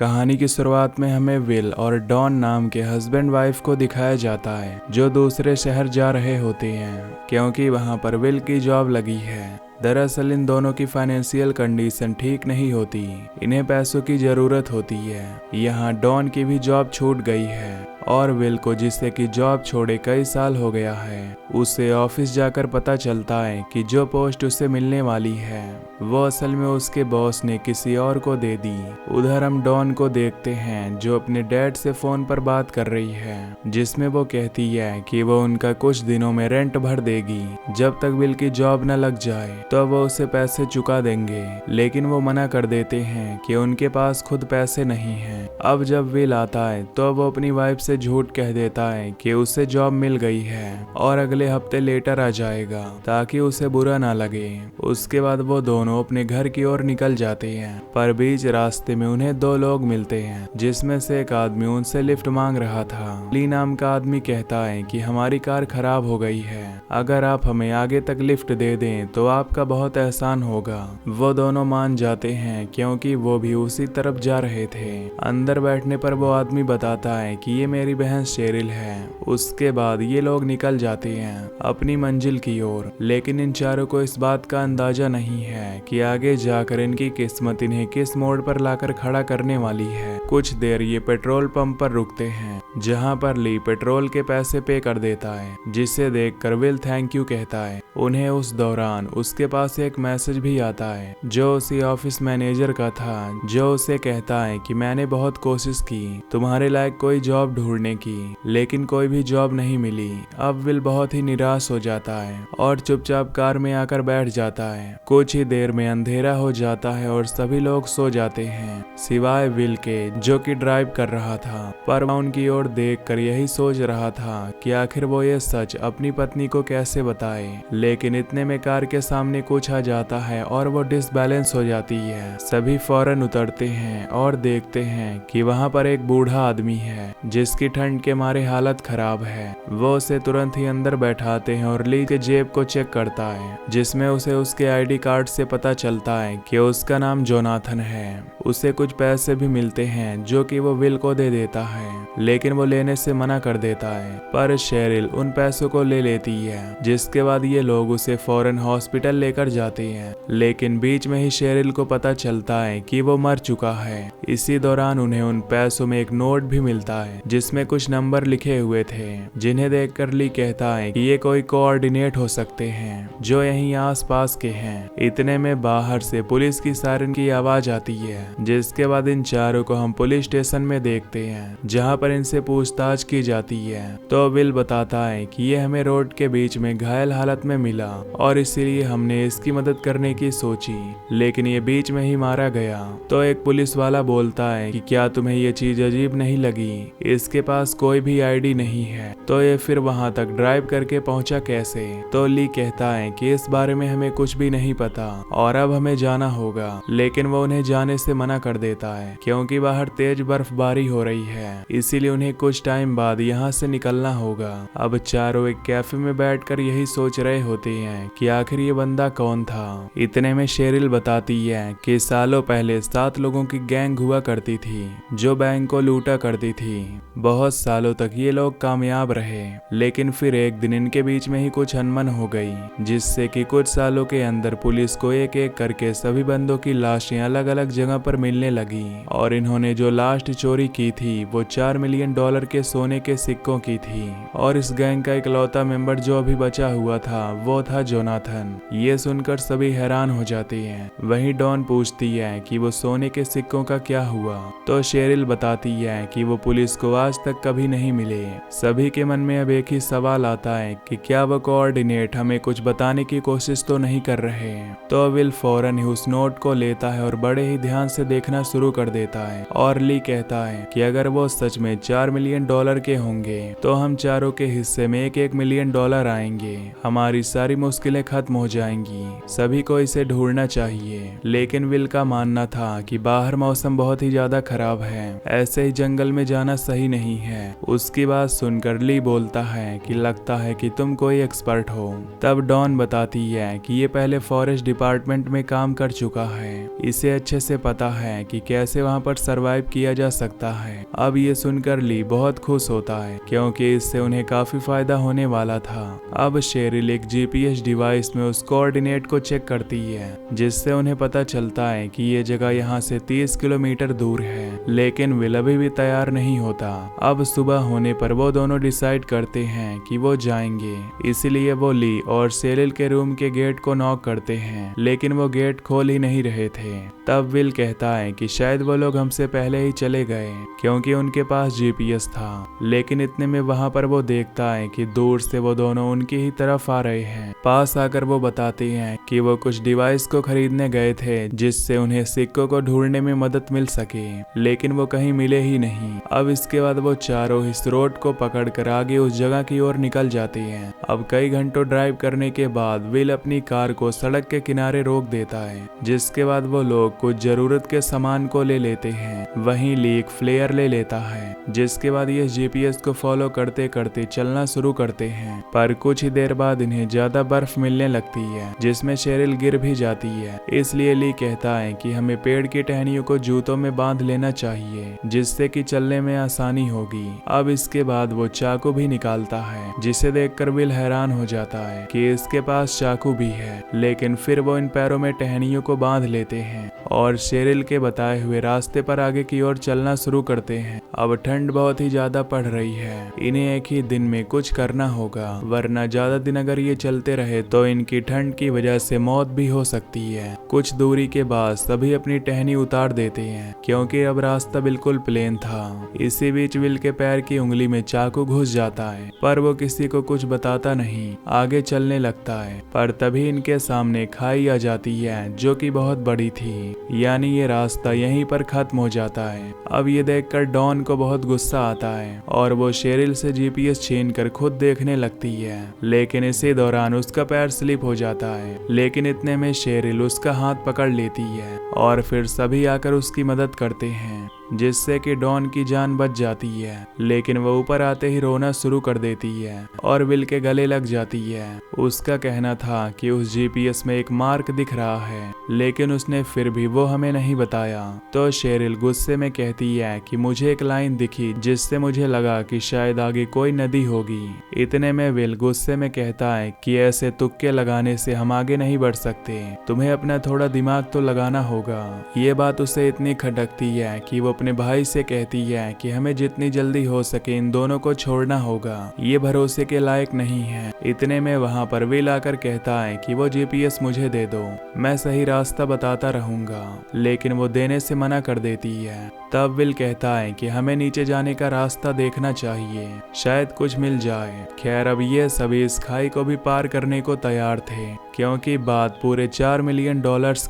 कहानी की शुरुआत में हमें विल और डॉन नाम के हस्बैंड वाइफ को दिखाया जाता है जो दूसरे शहर जा रहे होते हैं क्योंकि वहां पर विल की जॉब लगी है। दरअसल इन दोनों की फाइनेंशियल कंडीशन ठीक नहीं होती, इन्हें पैसों की जरूरत होती है। यहाँ डॉन की भी जॉब छूट गई है और विल को, जिससे कि जॉब छोड़े कई साल हो गया है, उसे ऑफिस जाकर पता चलता है कि जो पोस्ट उसे मिलने वाली है वो असल में उसके बॉस ने किसी और को दे दी। उधर हम डॉन को देखते हैं जो अपने डैड से फोन पर बात कर रही है, जिसमें वो कहती है कि वो उनका कुछ दिनों में रेंट भर देगी जब तक विल की जॉब न लग जाए तो वो उसे पैसे चुका देंगे। लेकिन वो मना कर देते हैं कि उनके पास खुद पैसे नहीं हैं। अब जब विल आता है तो वो अपनी वाइफ से झूठ कह देता है कि उसे जॉब मिल गई है और अगले हफ्ते लेटर आ जाएगा ताकि उसे बुरा ना लगे। उसके बाद वो दोनों अपने घर की ओर निकल जाते हैं, पर बीच रास्ते में उन्हें दो लोग मिलते हैं जिसमें से एक आदमी उनसे लिफ्ट मांग रहा था। ली नाम का आदमी कहता है कि हमारी कार खराब हो गई है, अगर आप हमें आगे तक लिफ्ट दे दें तो आपका बहुत एहसान होगा। वो दोनों मान जाते हैं क्योंकि वो भी उसी तरफ जा रहे थे। अंदर बैठने पर वो आदमी बताता है कि ये मेरी बहन शेरिल है। उसके बाद ये लोग निकल जाते हैं अपनी मंजिल की ओर, लेकिन इन चारों को इस बात का अंदाजा नहीं है कि आगे जाकर इनकी किस्मत इन्हें किस मोड़ पर लाकर खड़ा करने वाली है। कुछ देर ये पेट्रोल पंप पर रुकते हैं जहां पर ली पेट्रोल के पैसे पे कर देता है, जिसे देखकर विल थैंक यू कहता है। उन्हें उस दौरान उसके पास एक मैसेज भी आता है जो उसी ऑफिस मैनेजर का था, जो उसे कहता है कि मैंने बहुत कोशिश की तुम्हारे लायक कोई जॉब ढूंढने की, लेकिन कोई भी जॉब नहीं मिली। अब विल बहुत ही निराश हो जाता है और चुपचाप कार में आकर बैठ जाता है। कुछ ही देर में अंधेरा हो जाता है और सभी लोग सो जाते हैं सिवाय विल के, जो कि ड्राइव कर रहा था। पर वह उनकी ओर देखकर यही सोच रहा था कि आखिर वो ये सच अपनी पत्नी को कैसे बताए। लेकिन इतने में कार के सामने कुछ आ जाता है और वो डिसबैलेंस हो जाती है। सभी फौरन उतरते हैं और देखते हैं कि वहाँ पर एक बूढ़ा आदमी है जिसकी ठंड के मारे हालत खराब है। वो उसे तुरंत ही अंदर बैठाते हैं और ली के जेब को चेक करता है, जिसमें उसे उसके आईडी कार्ड से पता चलता है कि उसका नाम जोनाथन है। उसे कुछ पैसे भी मिलते हैं जो कि वो विल को दे देता है, लेकिन वो लेने से मना कर देता है। पर शेरिल उन पैसों को ले लेती है, जिसके बाद ये लोग उसे फौरन हॉस्पिटल लेकर जाते हैं। लेकिन बीच में ही शेरिल को पता चलता है कि वो मर चुका है। इसी दौरान उन्हें उन पैसों में एक नोट भी मिलता है जिसमें कुछ नंबर लिखे हुए थे, जिन्हें देखकर ली कहता है कि ये कोई कोऑर्डिनेट हो सकते हैं जो यहीं आसपास के हैं। इतने में बाहर से पुलिस की सायरन की आवाज आती है, जिसके बाद इन चारों को हम पुलिस स्टेशन में देखते हैं जहां पर इनसे पूछताछ की जाती है। तो विल बताता है कि ये हमें रोड के बीच में घायल हालत में मिला और इसीलिए हमने इसकी मदद करने की सोची, लेकिन ये बीच में ही मारा गया। तो एक पुलिस वाला बोलता है कि क्या तुम्हें ये चीज अजीब नहीं लगी, इसके पास कोई भी आईडी नहीं है तो ये फिर वहां तक ड्राइव करके पहुंचा कैसे। तो ली कहता है कि इस बारे में हमें कुछ भी नहीं पता और अब हमें जाना होगा, लेकिन वो उन्हें जाने से मना कर देता है क्योंकि बाहर तेज बर्फबारी हो रही है, इसीलिए उन्हें कुछ टाइम बाद यहाँ से निकलना होगा। अब चारों एक कैफे में बैठकर यही सोच रहे होते हैं कि आखिर ये बंदा कौन था। इतने में शेरिल बताती है कि सालों पहले 7 लोगों की गैंग हुआ करती थी जो बैंक को लूटा करती थी। बहुत सालों तक ये लोग कामयाब रहे, लेकिन फिर एक दिन इनके बीच में ही कुछ अनबन हो गई, जिससे कि कुछ सालों के अंदर पुलिस को एक एक करके सभी बंदों की लाशें अलग अलग जगह पर मिलने लगी और इन्होंने जो लास्ट चोरी की थी वो $4 मिलियन के सोने के सिक्कों की थी। और इस गैंग का इकलौता मेंबर जो अभी बचा हुआ था वो था जोनाथन। ये सुनकर सभी हैरान हो जाते हैं। वहीं डॉन पूछती है कि वो सोने के सिक्कों का क्या हुआ, तो शेरिल बताती है कि वो पुलिस को आज तक कभी नहीं मिले। सभी के मन में अब एक ही सवाल आता है कि क्या वो कोऑर्डिनेट हमें कुछ बताने की कोशिश तो नहीं कर रहे। तो विल फौरन ही उस नोट को लेता है और बड़े ही ध्यान से देखना शुरू कर देता है और ली कहता है कि अगर वो सच में 4 $4 मिलियन के होंगे तो हम चारों के हिस्से में $1 मिलियन आएंगे। हमारी सारी मुश्किलें खत्म हो जाएंगी। सभी को इसे ढूंढना चाहिए। लेकिन विल का मानना था कि बाहर मौसम बहुत ही ज्यादा खराब है, ऐसे ही जंगल में जाना सही नहीं है। उसकी बात सुनकर ली बोलता है कि लगता है कि तुम कोई एक्सपर्ट हो। तब डॉन बताती है कि ये पहले फॉरेस्ट डिपार्टमेंट में काम कर चुका है, इसे अच्छे से पता है कि कैसे वहाँ पर सरवाइव किया जा सकता है। अब ये सुनकर ली बहुत खुश होता है क्योंकि इससे उन्हें काफी फायदा होने वाला था। अब शेरिल एक जीपीएस डिवाइस में उस कोऑर्डिनेट को चेक करती है, जिससे उन्हें पता चलता है कि ये जगह यहाँ से 30 किलोमीटर दूर है। लेकिन विल अभी भी तैयार नहीं होता। अब सुबह होने पर वो दोनों डिसाइड करते हैं कि वो जाएंगे, इसलिए वो ली और शेरिल के रूम के गेट को नॉक करते हैं, लेकिन वो गेट खोल ही नहीं रहे थे। तब विल कहता है कि शायद वो लोग हमसे पहले ही चले गए क्योंकि उनके पास जीपीएस था। लेकिन इतने में वहां पर वो देखता है कि दूर से वो दोनों उनकी ही तरफ आ रहे हैं। पास आकर वो बताते हैं कि वो कुछ डिवाइस को खरीदने गए थे जिससे उन्हें सिक्कों को ढूंढने में मदद मिल सके, लेकिन वो कहीं मिले ही नहीं। अब इसके बाद वो चारों इस रोड को पकड़कर आगे उस जगह की ओर निकल जाते हैं। अब कई घंटों ड्राइव करने के बाद विल अपनी कार को सड़क के किनारे रोक देता है, जिसके बाद वो लोग कुछ जरूरत के सामान को ले लेते हैं। वहीं ली एक फ्लेयर ले लेता है, जिसके बाद ये जीपीएस को फॉलो करते करते चलना शुरू करते हैं। पर कुछ ही देर बाद इन्हें ज्यादा बर्फ मिलने लगती है, जिसमें शेरिल गिर भी जाती है। इसलिए ली कहता है कि हमें पेड़ की टहनियों को जूतों में बांध लेना चाहिए, जिससे कि चलने में आसानी होगी। अब इसके बाद वो चाकू भी निकालता है, जिसे देखकर विल हैरान हो जाता है कि इसके पास चाकू भी है। लेकिन फिर वो इन पैरों में टहनियों को बांध लेते हैं और शेरिल के बताए हुए रास्ते पर आगे की ओर चलना शुरू करते हैं। अब ठंड बहुत ही ज्यादा पड़ रही है, इन्हें एक ही दिन में कुछ करना होगा, वरना ज्यादा दिन अगर ये चलते रहे तो इनकी ठंड की वजह से मौत भी हो सकती है। कुछ दूरी के बाद सभी अपनी टहनी उतार देते हैं क्योंकि अब रास्ता बिल्कुल प्लेन था। इसी बीच विल के पैर की उंगली में चाकू घुस जाता है, पर वो किसी को कुछ बताता नहीं, आगे चलने लगता है। पर तभी इनके सामने खाई आ जाती है जो कि बहुत बड़ी थी, यानी ये रास्ता यहीं पर खत्म हो जाता है। अब ये देखकर डॉन को बहुत गुस्सा आता है और वो शेरिल से जीपीएस छीनकर खुद देखने लगती है। लेकिन इसी दौरान उसका पैर स्लिप हो जाता है, लेकिन इतने में शेरिल उसका हाथ पकड़ लेती है और फिर सभी आकर उसकी मदद करते हैं, जिससे कि डॉन की जान बच जाती है। लेकिन वो ऊपर आते ही रोना शुरू कर देती है और विल के गले लग जाती है। उसका कहना था कि उस जीपीएस में एक मार्क दिख रहा है, लेकिन उसने फिर भी वो हमें नहीं बताया। तो शेरिल गुस्से में कहती है कि मुझे एक लाइन दिखी जिससे मुझे लगा कि शायद आगे कोई नदी होगी। इतने में विल गुस्से में कहता है कि ऐसे तुक्के लगाने से हम आगे नहीं बढ़ सकते, तुम्हें अपना थोड़ा दिमाग तो लगाना होगा। ये बात उसे इतनी खटकती है कि वो अपने भाई से कहती है कि हमें जितनी जल्दी हो सके इन दोनों को छोड़ना होगा, ये भरोसे के लायक नहीं है। इतने में वहाँ पर विल आकर कहता है कि वो जीपीएस मुझे दे दो, मैं सही रास्ता बताता रहूंगा, लेकिन वो देने से मना कर देती है। तब विल कहता है कि हमें नीचे जाने का रास्ता देखना चाहिए, शायद कुछ मिल जाए। खैर अब ये सभी इस खाई को भी पार करने को तैयार थे क्योंकि बात पूरे $4 मिलियन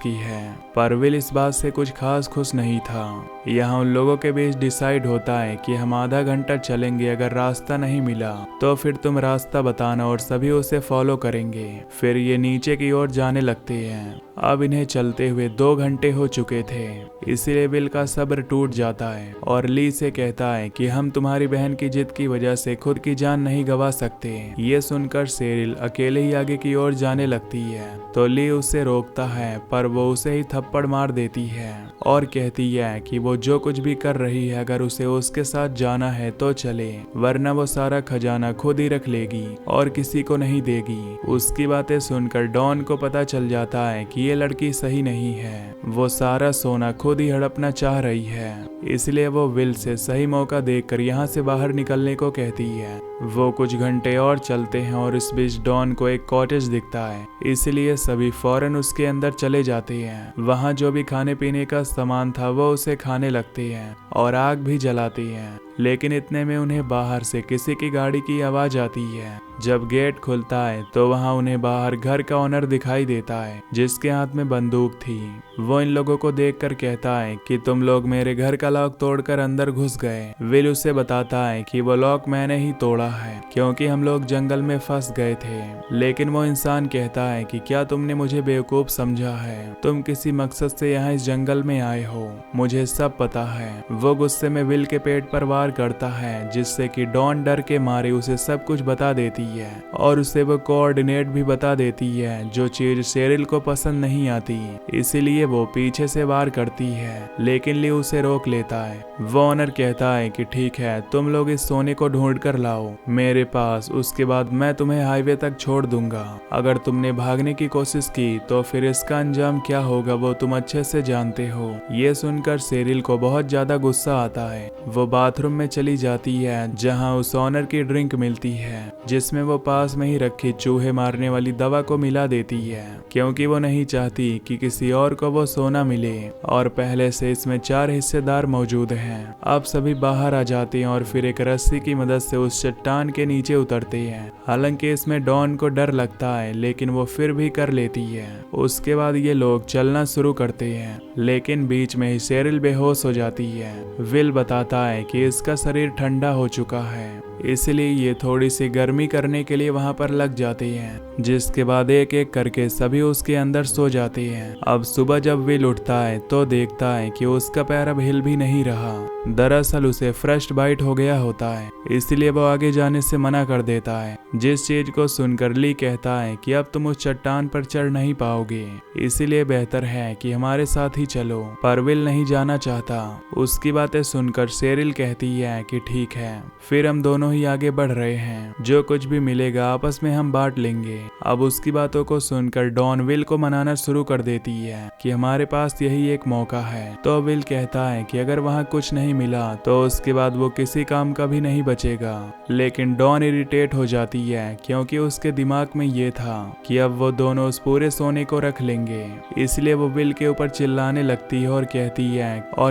की है। पर विल इस बात से कुछ खास खुश नहीं था। यहाँ उन लोगों के बीच डिसाइड होता है कि हम आधा घंटा चलेंगे, अगर रास्ता नहीं मिला तो फिर तुम रास्ता बताना और सभी उसे फॉलो करेंगे। फिर ये नीचे की ओर जाने लगते हैं। अब इन्हें चलते हुए 2 घंटे हो चुके थे, इसलिए विल का सब्र टूट जाता है और ली से कहता है कि हम तुम्हारी बहन की जिद की वजह से खुद की जान नहीं गंवा सकते। ये सुनकर शेरिल अकेले ही आगे की ओर जाने लगती है तो ली उसे रोकता है, पर वो उसे ही थप्पड़ मार देती है और कहती है कि वो जो कुछ भी कर रही है अगर उसे उसके साथ जाना है तो चले, वरना वो सारा खजाना खुद ही रख लेगी और किसी को नहीं देगी। उसकी बातें सुनकर डॉन को पता चल जाता है कि ये लड़की सही नहीं है, वो सारा सोना खुद ही हड़पना चाह रही है। इसलिए वो विल से सही मौका देखकर यहाँ से बाहर निकलने को कहती है। वो कुछ घंटे और चलते हैं और इस बीच डॉन को एक कॉटेज दिखता है, इसलिए सभी फौरन उसके अंदर चले जाते हैं। वहाँ जो भी खाने पीने का सामान था वो उसे खाने लगते हैं और आग भी जलाते हैं। लेकिन इतने में उन्हें बाहर से किसी की गाड़ी की आवाज आती है। जब गेट खुलता है तो वहां उन्हें बाहर घर का ओनर दिखाई देता है जिसके हाथ में बंदूक थी। वो इन लोगों को देखकर कहता है कि तुम लोग मेरे घर का लॉक तोड़कर अंदर घुस गए। विल उसे बताता है कि वो लॉक मैंने ही तोड़ा है क्योंकि हम लोग जंगल में फंस गए थे। लेकिन वो इंसान कहता है कि क्या तुमने मुझे बेवकूफ समझा है? तुम किसी मकसद से यहाँ इस जंगल में आए हो, मुझे सब पता है। वो गुस्से में विल के पेट पर वार करता है जिससे कि डॉन डर के मारे उसे सब कुछ बता देती है और उसे वो कोऑर्डिनेट भी बता देती है जो चीज शेरिल को पसंद नहीं आती। इसीलिए वो पीछे से वार करती है लेकिन ली उसे रोक लेता है। वो ओनर कहता है कि ठीक है, तुम लोग इस सोने को ढूंढ कर लाओ मेरे पास, उसके बाद मैं तुम्हें हाईवे तक छोड़ दूंगा। अगर तुमने भागने की कोशिश की तो फिर इसका अंजाम क्या होगा वो तुम अच्छे से जानते हो। ये सुनकर शेरिल को बहुत ज्यादा गुस्सा आता है। वो बाथरूम में चली जाती है जहाँ उस ओनर की ड्रिंक मिलती है जिसमें वो पास में ही रखी चूहे मारने वाली दवा को मिला देती है क्योंकि वो नहीं चाहती कि किसी और को वो सोना मिले और पहले से इसमें 4 हिस्सेदार मौजूद हैं। अब सभी बाहर आ जाते हैं और फिर एक रस्सी की मदद से उस चट्टान के नीचे उतरते हैं। हालांकि इसमें डॉन को डर लगता है लेकिन वो फिर भी कर लेती है। उसके बाद ये लोग चलना शुरू करते हैं लेकिन बीच में ही शेरिल बेहोश हो जाती है। विल बताता है कि इसका शरीर ठंडा हो चुका है इसलिए ये थोड़ी सी गर्मी करने के लिए वहां पर लग जाते हैं, जिसके बाद एक एक करके सभी उसके अंदर सो जाते हैं। अब सुबह जब विल उठता है तो देखता है कि उसका पैर अब हिल भी नहीं रहा। दरअसल उसे फ्रस्ट बाइट हो गया होता है इसलिए वो आगे जाने से मना कर देता है, जिस चीज को सुनकर ली कहता है कि अब तुम उस चट्टान पर चढ़ नहीं पाओगे, इसीलिए बेहतर है कि हमारे साथ ही चलो। पर विल नहीं जाना चाहता। उसकी बातें सुनकर शेरिल कहती है कि ठीक है, फिर हम दोनों ही आगे बढ़ रहे हैं, जो कुछ भी मिलेगा आपस में हम बांट लेंगे। अब उसकी बातों को सुनकर डॉन विल को मनाना शुरू कर देती है कि हमारे पास यही एक मौका है। तो विल कहता है कि अगर वहाँ कुछ नहीं मिला तो उसके बाद वो किसी काम का भी नहीं बचेगा। लेकिन डॉन इरिटेट हो जाती है क्योंकि उसके दिमाग में ये था कि अब वो दोनों उस पूरे सोने को रख लेंगे, इसलिए वो विल के ऊपर चिल्लाने लगती है और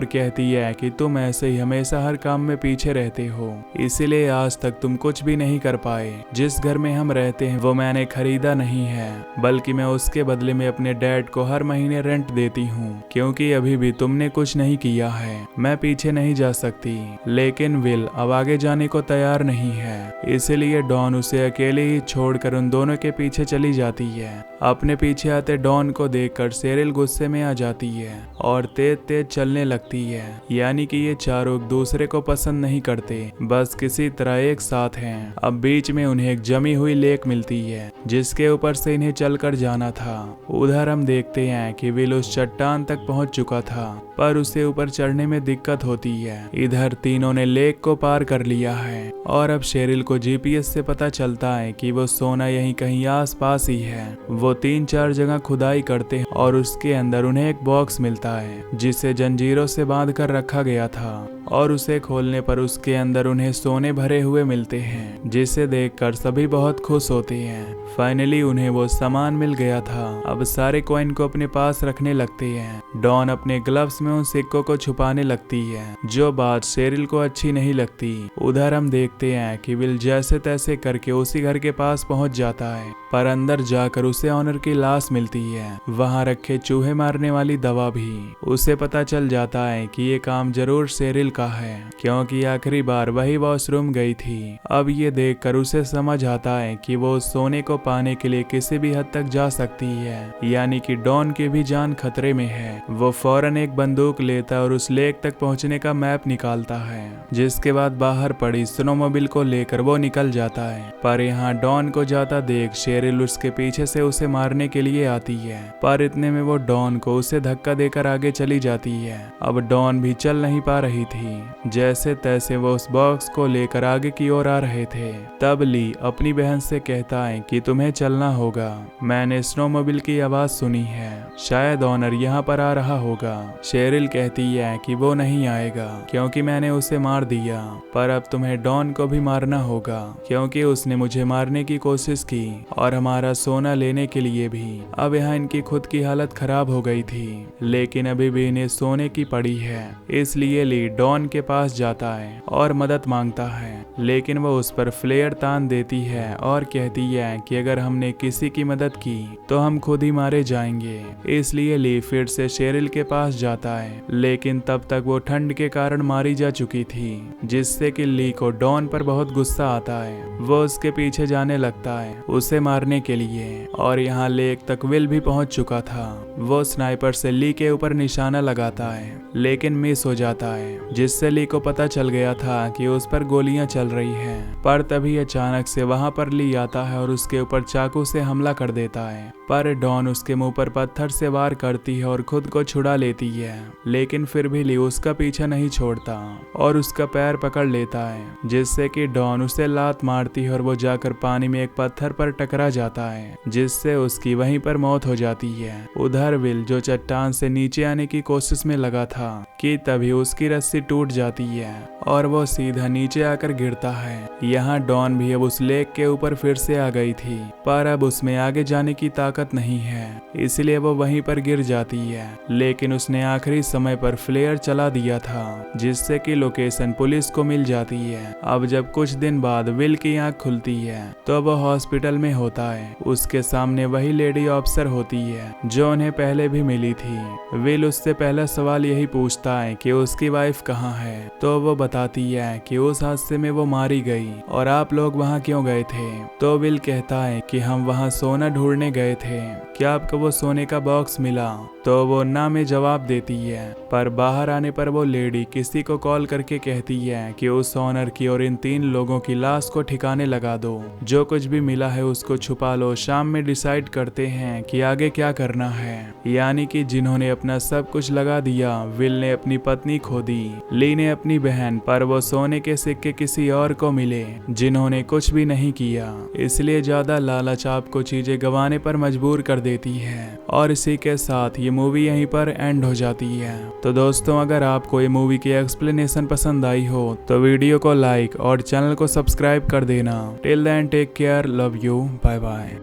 कहती है कि तुम ऐसे ही हमेशा हर काम में पीछे रहते हो, इसीलिए आज तक तुम कुछ भी नहीं कर पाए। जिस घर में हम रहते हैं वो मैंने खरीदा नहीं है, बल्कि मैं उसके बदले में अपने डैड को हर महीने रेंट देती हूँ क्योंकि अभी भी तुमने कुछ नहीं किया है। मैं पीछे नहीं जा सकती। लेकिन विल अब आगे जाने को तैयार नहीं है, इसलिए डॉन उसे अकेले ही छोड़कर उन दोनों के पीछे चली जाती है। अपने पीछे आते डॉन को देखकर शेरिल गुस्से में आ जाती है और तेज तेज चलने लगती है, यानी कि ये चारों एक दूसरे को पसंद नहीं करते, बस किसी तरह एक साथ हैं। अब बीच में उन्हें एक जमी हुई लेक मिलती है जिसके ऊपर से इन्हें चलकर जाना था। उधर हम देखते हैं कि विल उस चट्टान तक पहुंच चुका था पर उसे ऊपर चढ़ने में दिक्कत होती है। इधर तीनों ने लेक को पार कर लिया है और अब शेरिल को जीपीएस से पता चलता है कि वो सोना यहीं कहीं आस पास ही है। वो 3-4 जगह खुदाई करते हैं और उसके अंदर उन्हें एक बॉक्स मिलता है जिसे जंजीरों से बांध कर रखा गया था और उसे खोलने पर उसके अंदर उन्हें सोने भरे हुए मिलते हैं, जिसे देखकर सभी बहुत खुश होते हैं। फाइनली उन्हें वो सामान मिल गया था। अब सारे कॉइन को अपने पास रखने लगते हैं। डॉन अपने ग्लव्स में उन सिक्कों को छुपाने लगती है, जो बात शेरिल को अच्छी नहीं लगती। उधर हम देखते हैं कि विल जैसे तैसे करके उसी घर के पास पहुंच जाता है, पर अंदर जाकर उसे ऑनर की लाश मिलती है, वहां रखे चूहे मारने वाली दवा भी। उसे पता चल जाता है कि ये काम जरूर शेरिल का है क्योंकि आखिरी बार वही वॉशरूम गई थी। अब ये देखकर उसे समझ आता है कि वो उस सोने को पाने के लिए किसी भी हद तक जा सकती है, यानी कि डॉन की भी जान खतरे में है। वो फौरन एक बंदूक लेता है और उस लेक तक पहुंचने का मैप निकालता है, जिसके बाद बाहर पड़ी स्नोमोबिल को लेकर वो निकल जाता है। पर यहाँ डॉन को जाता देख शेरिल उसके पीछे से उसे मारने के लिए आती है, पर इतने में वो डॉन को उसे धक्का देकर आगे चली जाती है। अब डॉन भी चल नहीं पा रही थी। जैसे तैसे वो उस बॉक्स को लेकर आगे की ओर आ रहे थे, तब ली अपनी बहन से कहता है कि तुम्हें चलना होगा, मैंने स्नोमोबिल की आवाज सुनी है, शायद ऑनर यहाँ पर आ रहा होगा। शेरिल कहती है कि वो नहीं आएगा क्योंकि मैंने उसे मार दिया, पर अब तुम्हें डॉन को भी मारना होगा क्योंकि उसने मुझे मारने की कोशिश की और और हमारा सोना लेने के लिए भी। अब यहाँ इनकी खुद की हालत खराब हो गई थी, लेकिन अभी भी इन्हें सोने की पड़ी है। इसलिए ली डॉन के पास जाता है और मदद मांगता है, लेकिन वो उस पर फ्लेयर तान देती है और कहती है कि अगर हमने किसी की मदद की तो हम खुद ही मारे जाएंगे। इसलिए ली फिर से शेरिल के पास जाता है, लेकिन तब तक वो ठंड के कारण मारी जा चुकी थी, जिससे कि ली को डॉन पर बहुत गुस्सा आता है। वो उसके पीछे जाने लगता है उसे मारने के लिए, और यहाँ लेक तक विल भी पहुंच चुका था। वो स्नाइपर से ली के ऊपर निशाना लगाता है, लेकिन मिस हो जाता है, जिससे ली को पता चल गया था कि उस पर गोलियां चल रही हैं। पर तभी अचानक से वहां पर ली आता है और उसके ऊपर चाकू से हमला कर देता है, पर डॉन उसके मुंह पर पत्थर से वार करती है और खुद को छुड़ा लेती है। लेकिन फिर भी ली उसका पीछा नहीं छोड़ता और उसका पैर पकड़ लेता है, जिससे कि डॉन उसे लात मारती है और वो जाकर पानी में एक पत्थर पर टकरा जाता है, जिससे उसकी वहीं पर मौत हो जाती है। उधर विल जो चट्टान से नीचे आने की कोशिश में लगा था कि तभी उसकी रस्सी टूट जाती है और वो सीधा नीचे आकर गिरता है। यहाँ डॉन भी अब उस लेक के ऊपर फिर से आ गई थी, पर अब उसमें आगे जाने की ताकत नहीं है, इसलिए वो वहीं पर गिर जाती है। लेकिन उसने आखिरी समय पर फ्लेयर चला दिया था, जिससे कि लोकेशन पुलिस को मिल जाती है। अब जब कुछ दिन बाद विल की आंख खुलती है तो वो हॉस्पिटल में होता है। उसके सामने वही लेडी ऑफिसर होती है जो उन्हें पहले भी मिली थी। विल उससे पहला सवाल यही पूछता है कि उसकी वाइफ कहाँ है, तो वो बताती है कि उस हादसे में वो मारी गई और आप लोग वहाँ क्यों गए थे। तो विल कहता है कि हम वहाँ सोना ढूंढने गए थे, क्या आपको वो सोने का बॉक्स मिला। तो वो ना में जवाब देती है, पर बाहर आने पर वो लेडी किसी को कॉल करके कहती है कि उस ऑनर की और इन 3 लोगों की लाश को ठिकाने लगा दो, जो कुछ भी मिला है उसको छुपा लो, शाम में डिसाइड करते हैं कि आगे क्या करना है। यानी कि जिन्होंने अपना सब कुछ लगा दिया, विल ने अपनी पत्नी खो दी, ली ने अपनी बहन, पर वो सोने के सिक्के किसी और को मिले जिन्होंने कुछ भी नहीं किया। इसलिए ज्यादा लालच आपको चीजें गंवाने पर मजबूर कर देती है। और इसी के साथ ये मूवी यहीं पर एंड हो जाती है। तो दोस्तों, अगर आपको ये मूवी की एक्सप्लेनेशन पसंद आई हो तो वीडियो को लाइक और चैनल को सब्सक्राइब कर देना। Till then take care, love you, bye bye.